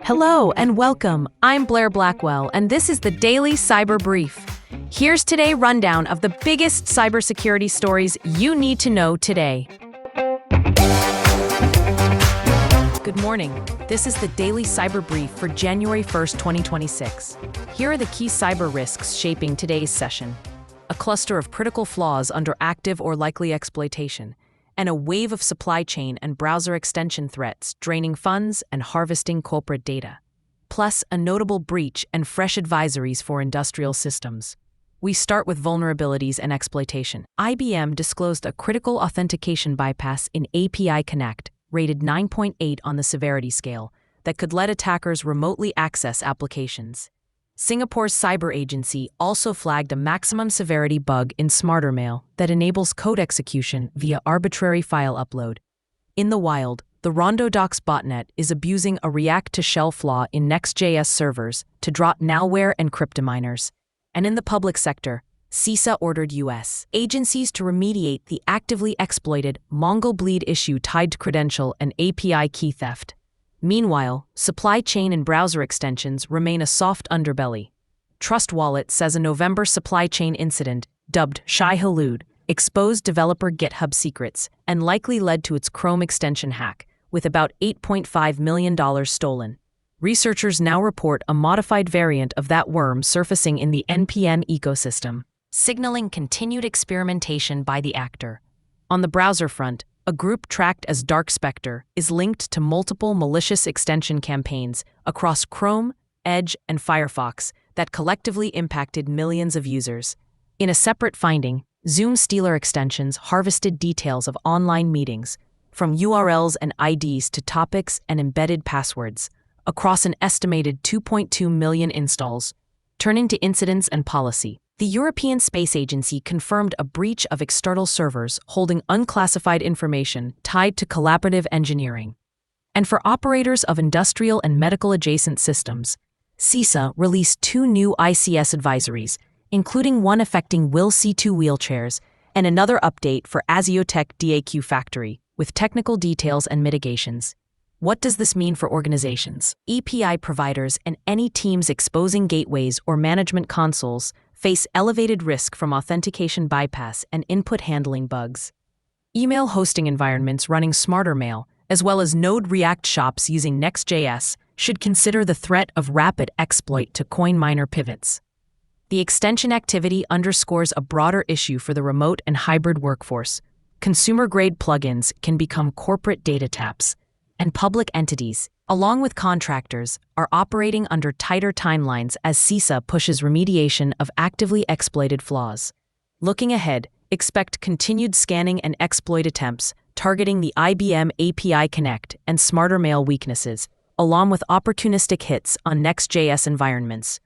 Hello and welcome. I'm Blair Blackwell, and this is the Daily Cyber Brief. Here's today's rundown of the biggest cybersecurity stories you need to know today. Good morning. This is the Daily Cyber Brief for January 1st, 2026. Here are the key cyber risks shaping today's session. A cluster of critical flaws under active or likely exploitation, and a wave of supply chain and browser extension threats draining funds and harvesting corporate data. Plus, a notable breach and fresh advisories for industrial systems. We start with vulnerabilities and exploitation. IBM disclosed a critical authentication bypass in API Connect, rated 9.8 on the severity scale, that could let attackers remotely access applications. Singapore's cyber agency also flagged a maximum severity bug in SmarterMail that enables code execution via arbitrary file upload. In the wild, the RondoDocs botnet is abusing a React-to-Shell flaw in Next.js servers to drop malware and cryptominers. And in the public sector, CISA ordered U.S. agencies to remediate the actively exploited MongoBleed issue tied to credential and API key theft. Meanwhile, supply chain and browser extensions remain a soft underbelly. Trust Wallet says a November supply chain incident, dubbed Shai-Hulud, exposed developer GitHub secrets and likely led to its Chrome extension hack, with about $8.5 million stolen. Researchers now report a modified variant of that worm surfacing in the NPM ecosystem, signaling continued experimentation by the actor. On the browser front, a group tracked as Dark Spectre is linked to multiple malicious extension campaigns across Chrome, Edge, and Firefox that collectively impacted millions of users. In a separate finding, Zoom Stealer extensions harvested details of online meetings, from URLs and IDs to topics and embedded passwords, across an estimated 2.2 million installs. Turning to incidents and policy, the European Space Agency confirmed a breach of external servers holding unclassified information tied to collaborative engineering. And for operators of industrial and medical adjacent systems, CISA released 2 new ICS advisories, including one affecting Will C2 wheelchairs and another update for Aziotech DAQ Factory, with technical details and mitigations. What does this mean for organizations? API providers and any teams exposing gateways or management consoles face elevated risk from authentication bypass and input handling bugs. Email hosting environments running SmarterMail, as well as Node React shops using Next.js, should consider the threat of rapid exploit to coin miner pivots. The extension activity underscores a broader issue for the remote and hybrid workforce. Consumer-grade plugins can become corporate data taps, and public entities, along with contractors, are operating under tighter timelines as CISA pushes remediation of actively exploited flaws. Looking ahead, expect continued scanning and exploit attempts targeting the IBM API Connect and SmarterMail weaknesses, along with opportunistic hits on Next.js environments.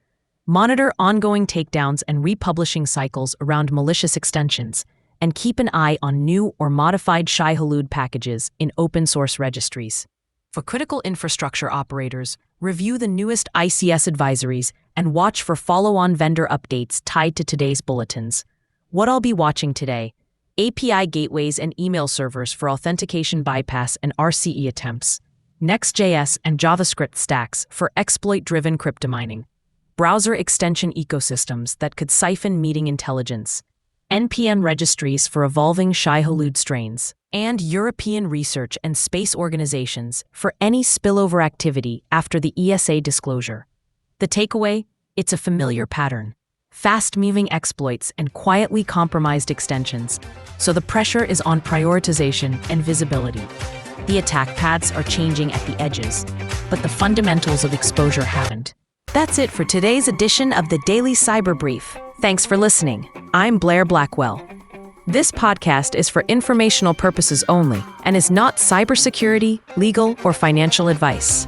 Monitor ongoing takedowns and republishing cycles around malicious extensions, and keep an eye on new or modified Shai-Hulud packages in open-source registries. For critical infrastructure operators, review the newest ICS advisories and watch for follow-on vendor updates tied to today's bulletins. What I'll be watching today: API gateways and email servers for authentication bypass and RCE attempts, Next.js and JavaScript stacks for exploit-driven cryptomining, browser extension ecosystems that could siphon meeting intelligence, NPM registries for evolving Shai-Hulud strains, and European research and space organizations for any spillover activity after the ESA disclosure. The takeaway? It's a familiar pattern. Fast-moving exploits and quietly compromised extensions, so the pressure is on prioritization and visibility. The attack paths are changing at the edges, but the fundamentals of exposure haven't. That's it for today's edition of the Daily Cyber Brief. Thanks for listening. I'm Blair Blackwell. This podcast is for informational purposes only and is not cybersecurity, legal, or financial advice.